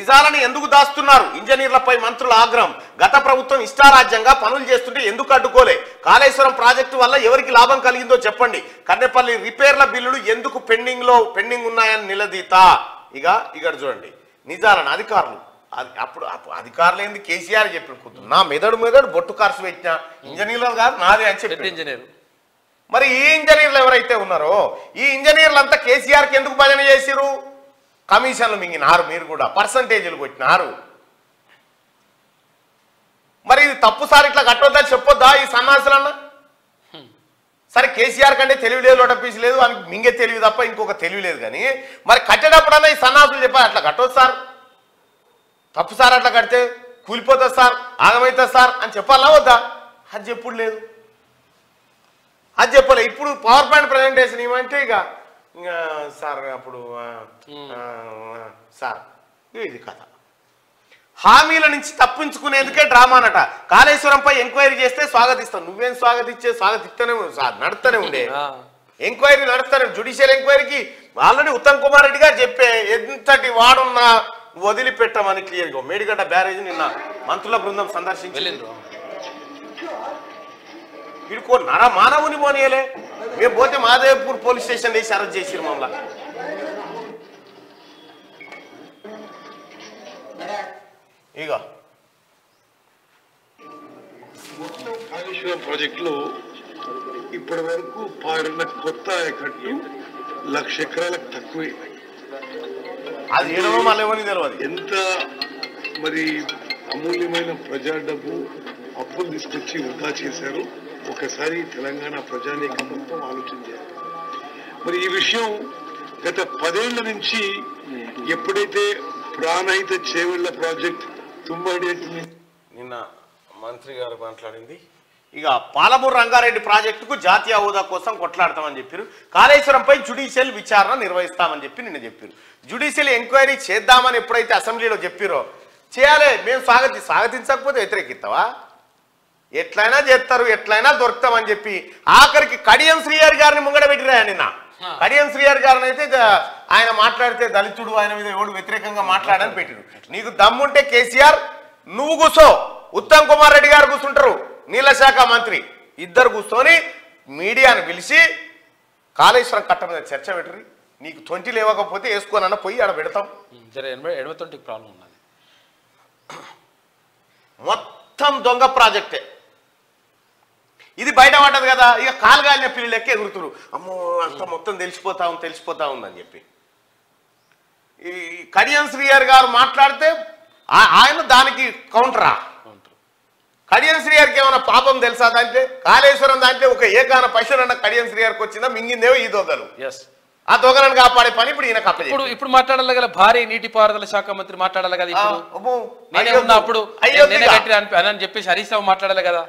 నిజాలను ఎందుకు దాస్తున్నారు? ఇంజనీర్లపై మంత్రుల ఆగ్రహం. గత ప్రభుత్వం ఇష్టారాజ్యంగా పనులు చేస్తుంటే ఎందుకు అడ్డుకోలే? కాళేశ్వరం ప్రాజెక్టు వల్ల ఎవరికి లాభం కలిగిందో చెప్పండి. కన్నెపల్లి రిపేర్ల బిల్లులు ఎందుకు పెండింగ్ ఉన్నాయని నిలదీత. ఇక్కడ చూడండి నిజాలను అధికారులు అప్పుడు అధికారులు ఏంది కేసీఆర్ చెప్పి నా మెదడు బొట్టు ఖర్చు పెట్టిన ఇంజనీర్లు కాదు నాదే అని చెప్పి ఇంజనీర్. మరి ఈ ఇంజనీర్లు ఎవరైతే ఉన్నారో ఈ ఇంజనీర్లంతా కేసీఆర్కి ఎందుకు భజన చేసిరు? కమిషన్లు మింగినారు, మీరు కూడా పర్సంటేజీలు కొట్టినారు. మరి ఇది తప్పు సార్, ఇట్లా కట్టొద్దా చెప్పొద్దా ఈ సన్నాసులన్నా? సరే కేసీఆర్ కంటే తెలివి లేదు, లోటపీసి లేదు, అని మింగే తెలివి తప్ప ఇంకొక తెలివి లేదు. కానీ మరి కట్టేటప్పుడన్నా ఈ సన్నాసులు చెప్పారు అట్లా కట్టొద్దు సార్, తప్పు సార్, అట్లా కడితే కూలిపోతుంది సార్, ఆగమవుతుంది సార్ అని చెప్పాలా వద్దా? అది చెప్పుడు లేదు, అది చెప్పలే. ఇప్పుడు పవర్ పాయింట్ ప్రజెంటేషన్ ఏమంటే ఇక సార్ అప్పుడు సార్ ఇది కథ. హామీల నుంచి తప్పించుకునేందుకే డ్రామానట. కాళేశ్వరంపై ఎంక్వైరీ చేస్తే స్వాగతిస్తాం. నువ్వేం స్వాగతిస్తూనే నడుస్తూనే ఉండే ఎంక్వైరీ నడుస్తాను. జ్యుడిషియల్ ఎంక్వైరీకి ఆల్రెడీ ఉత్తమ్ కుమార్ రెడ్డి గారు చెప్పే ఎంతటి వాడున్నా వదిలిపెట్టమని క్లియర్గా. మేడిగడ్డ బ్యారేజ్ నిన్న మంత్రుల బృందం సందర్శించి వీడుకో మానవుని పోనీయలే. మేము పోతే మాదేవ్పూర్ పోలీస్ స్టేషన్ వేసి అరెస్ట్ చేసిరు మమ్మల్ని. ఇక కాళేశ్వరం ప్రాజెక్టులో ఇప్పటి వరకు పాడిన కొత్త ఆయకట్టు 1,00,000 ఎకరాలకు తక్కువే. అది ఏడవ మళ్ళీ తెలియదు. ఎంత మరి అమూల్యమైన ప్రజా డబ్బు అప్పులు తీసుకొచ్చి వృధా చేశారు. ఒకసారి తెలంగాణ ప్రజానీకం మొత్తం ఆలోచించారు. మరి ఈ విషయం గత 10 ఏళ్ల నుంచి ఎప్పుడైతే ప్రాణహిత చేవెళ్ల ప్రాజెక్ట్ తుమ్మడి నిన్న మంత్రి గారు మాట్లాడింది. ఇక పాలమూరు రంగారెడ్డి ప్రాజెక్టుకు జాతీయ హోదా కోసం కొట్లాడతామని చెప్పారు. కాళేశ్వరంపై జ్యుడిషియల్ విచారణ నిర్వహిస్తామని చెప్పి నిన్న చెప్పారు. జ్యుడిషియల్ ఎంక్వైరీ చేద్దామని ఎప్పుడైతే అసెంబ్లీలో చెప్పారో చేయాలి, మేము స్వాగతించకపోతే వ్యతిరేకిస్తావా? ఎట్లయినా చేస్తారు, ఎట్లయినా దొరుకుతామని చెప్పి ఆఖరికి కడియం శ్రీహరి గారిని ముంగడ పెట్టిరా. నిన్న కడియం శ్రీహరి గారిని అయితే ఆయన మాట్లాడితే దళితుడు, ఆయన మీద ఎవడు వ్యతిరేకంగా మాట్లాడని పెట్టిరు. నీకు దమ్ముంటే కేసీఆర్ నువ్వు కూర్చో, ఉత్తమ్ కుమార్ రెడ్డి గారు కూర్చుంటారు, నీళ్ల శాఖ మంత్రి, ఇద్దరు కూర్చొని మీడియాను పిలిచి కాళేశ్వరం కట్ట మీద చర్చ పెట్టరు. నీకు 20 లేవకపోతే వేసుకోనన్న పోయి ఆడ పెడతాం. ప్రాబ్లం ఉన్నది. మొత్తం దొంగ ప్రాజెక్టే ఇది. బయట పడ్డది కదా, ఇక కాలుగాలిన పిల్లి లెక్క ఎగురుతురు. అమ్మో అంత మొత్తం తెలిసిపోతా ఉందని చెప్పి ఈ కడియం శ్రీహరి గారు మాట్లాడితే ఆయన దానికి కౌంటరా. కడియం శ్రీహరికి ఏమైనా పాపం తెలుసా? దాంట్లో కాళేశ్వరం దాంట్లో ఒక ఏకాన పైసలన్న కడియం శ్రీహరికి వచ్చిందా? మింగిందేవో ఈ దొంగలు. ఆ దొంగలను కాపాడే పని ఇప్పుడు ఈయన కప్ప. ఇప్పుడు మాట్లాడాలి కదా, భారీ నీటిపారుదల శాఖ మంత్రి మాట్లాడాలి కదా. ఇప్పుడు నేనే ఉన్నా అప్పుడు నేనే కట్టి అని చెప్పేసి హరీష్ రావు మాట్లాడాలి కదా.